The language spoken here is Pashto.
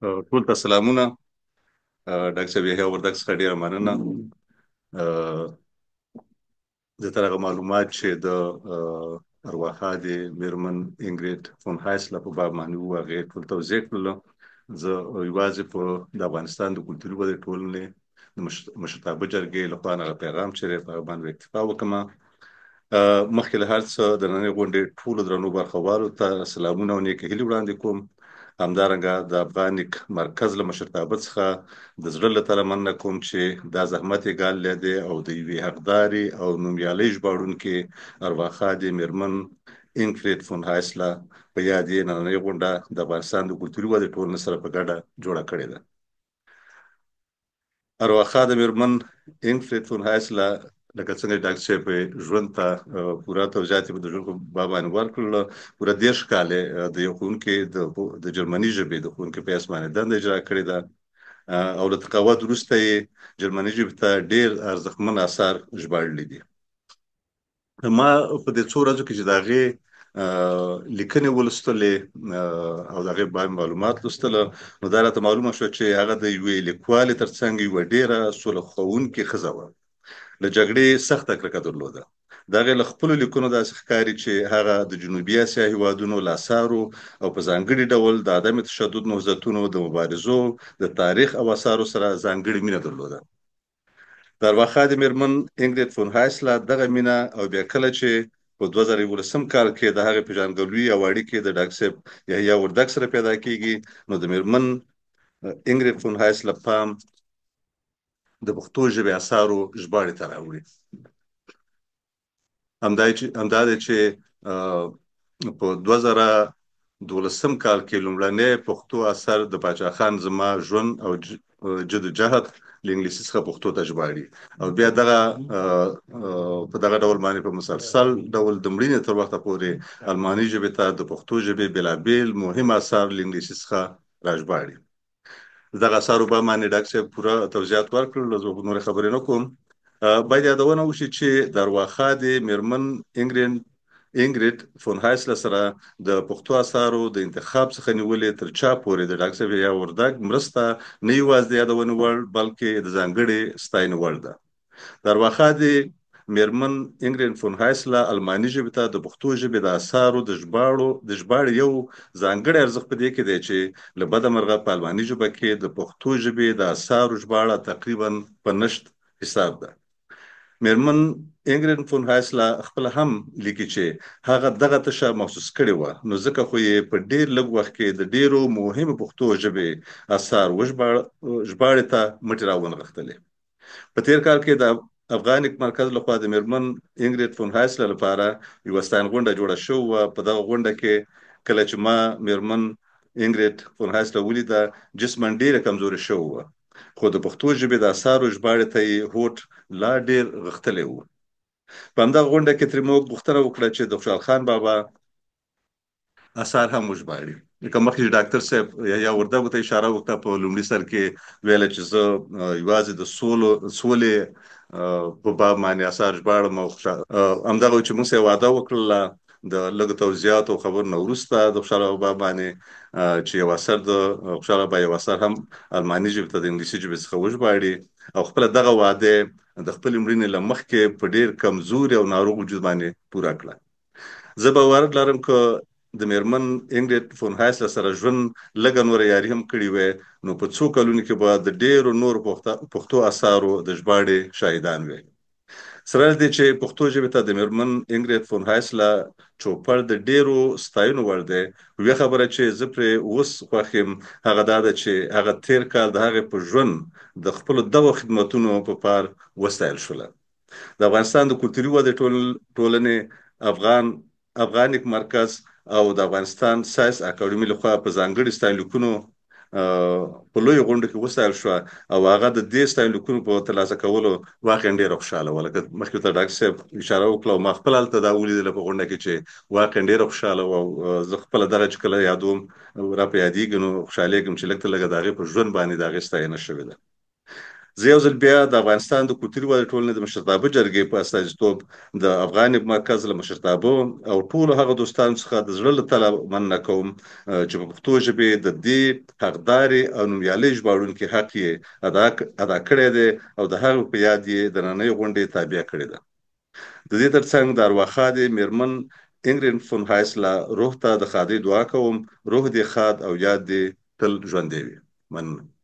ټول ته سلامونه. ډاکټر صاحب یحیی وردګ څخه ډیره مننه. آه، زه تر هغه معلومات چې د ارواښاد میرمن انګریډ فون هایسله په باب باندې وو هغې ټول توضیح کړله. زه یوازې په د افغانستان د کلتوري ودې ټولنې د مشرتابه جرګې لخوا هغه پیغام چې دی په هغه باندې اکتفا وکړم. مخکې له هر څه د نننۍ غونډې ټولو درنو برخوالو ته سلامونه او نیکې هیلې وړاندې کوم. همدارنګه د افغانیک مرکز له مشرتابه څخه د زړه له تله مننه کوم چې دا زحمت یې ګاللی دی او د یوې حقدارې او نومیالۍ ژباړونکې ارواښادې میرمن انګریډ فون هایسله په یاد یې نننۍ غونډه د افغانستان د کلتوري ودې ټولنې سره په ګډه جوړه کړې ده. ارواښاده میرمن انګریډ فون هایسله لکه څنګه چې ډاکټر صاحب ژوند ته پوره توضیحات یې د ژوند په باب باندې ورکړل. پوره 30 کاله د یو ښوونکي د جرمني ژبې د ښوونکي په حیث باندې دنده اجرا کړې ده او له تقاعد وروسته یې جرمني ژبې ته ډېر ارزښتمن اثار ژباړلي دي. ما په دې څو ورځو کې چې د هغې لیکنې ولوستلې او د هغې باندې معلومات لوستله، نو دا راته معلومه شوه چې هغه د یوې لیکوالې ترڅنګ یوه ډېره سوله خوښونکې ښځه وه. له جګړې سخته کرکه درلوده. د هغې له خپلو لیکنو داسې ښکاري چې هغه د جنوبي اسیا هېوادونو له اثارو او په ځانګړي ډول د عدم تشدد نهضتونو د مبارزو د تاریخ او اثارو سره ځانګړې مینه درلوده. د ارواښادې میرمن انګریډ فون هایسله دغه مینه او بیا کله چې په 2011 کال کې د هغې پیژندګلوي او اړیکې د ډاکټر صاحب یحیی وردګ سره پیدا کیږي، نو د میرمن انګریډ فون هایسله پام د پښتو ژبې اثارو ژباړې ته راوړي. همدا دی چې په 2012 کال کې لومړنی پښتو اثر د پاچا خان زما ژوند او جدوجهد له انګلیسي څخه پښتو ته ژباړي او بیا دغه په دغه ډول باندې په مسلسل ډول د مړینې تر وخته پورې الماني ژبې ته د پښتو ژبې بېلابېل مهم اثار له انګلیسي څخه راژباړي. دغه اثارو په باندې ډاکټر صاحب پوره توضیحات ورکړل، زه نورې خبرې نه کوم. باید یادونه وشي چې د ارواښادې میرمن انګریډ فون هایسله سره د پښتو اثارو د انتخاب څخه نیولې تر چا پورې د ډاکټر صاحب یحیی وردګ مرسته نه یوازې د یادونې وړ بلکې د ځانګړې ستاینې وړ ده. د ارواښادې میرمن انګریډ فون هایسله الماني ژبې ته د پښتو ژبې د اثارو د ژباړې یو ځانګړی ارزښت په دې کې دی چې له بده مرغه په الماني ژبه کې د پښتو ژبې د اثارو ژباړه تقریبا په نشت حساب ده. میرمن انګریډ فون هایسله خپل هم لیکي چې هغه دغه تشه محسوس کړې وه، نو ځکه خو یې په ډېر لږ وخت کې د ډېرو مهمو پښتو ژبې اثار ژباړې ته مټې راونغښتلې. په تیر کال کې د افغانیک مرکز لخوا د میرمن انګریډ فون هایسله لپاره یوه ستاین غونډه جوړه شوې وه. په دغه غونډه کې کله چې ما میرمن انګریډ فون هایسله ولیده، جسماً ډېره کمزورې شوې وه، خو د پښتو ژبې د اثارو ژباړې ته یې هوډ لا ډېر غښتلی و. په همدغه غونډه کې ترې موږ غوښتنه وکړه چې د خوشحال خان بابا اثار هم وژباړي. لکه مخکې چې ډاکټر صاحب یحیی وردګو ته اشاره وکړه، په لومړي سر کې ویله چې زه یوازې د سولې په باب باندې اثار ژباړم او همدغه چې موږ سره واده وکړله د لږ توضیحات او خبرو نه وروسته د خوشحال بابا باندې چې یو اثر د خوشحال بابا یو اثر هم الماني ژبې ته د انګلیسي ژبې څخه وژباړي او خپله دغه واده د خپلې مړینې له مخکې په ډېر کمزوري او ناروغ وجود باندې پوره کړه. زه باور لرم که د میرمن انګریډ فون هایسله سره ژوند لږه نوره یاري هم کړې وای، نو په څو کلونو کې به د ډېرو نورو پښتو اثارو د ژباړې شاهدان وي. سره دې چې پښتو ژبې ته د میرمن انګریډ فون هایسله چوپړ د ډېرو ستاینو وړ دی. یوه خبره چې زه پرې اوس خوښ یم هغه دا ده چې هغه تېر کال د هغې په ژوند د خپلو دغو خدمتونو په پار وستایل شوله. د افغانستان د کلتوري ودې ټولنې افغانیک مرکز او د افغانستان ساینس اکاډمي لخوا په ځانګړي ستاینلیکونو په لویو غونډو کې وستایل شوه او هغه د دې ستاینلیکونو په ترلاسه کولو واقعا ډېره خوشحاله وه. لکه مخکې ته ډاکټر صاحب اشاره وکړه او ما خپل هلته دا ولیدله په غونډه کې چې واقعا ډېره خوشحاله وه او زه خپله دغه چې کله یادوم را په یادېږي نو خوشحالېږم چې لږ تر لږه د هغې په ژوند باندې د هغې ستاینه شوې ده. زه یو ځل بیا د افغانستان د کلتوري وده ټولنې د مشرتابه جرګې په استازیتوب د افغان مرکز له مشرتابه او ټولو هغه دوستانو څخه د زړه له تله مننه کوم چې په پښتو ژبې د دې حقدارې او نومیالۍ ژباړونکي حق یې ادا کړی دی او د هغه په یاد یې د نننۍ غونډې تابع کړې ده. د دې ترڅنګ د ارواښادې میرمن انګرید فون هایسلا روح ته د ښادۍ دعا کوم. روح دې ښاد او یاد دې تل ژوندی وي. مننه.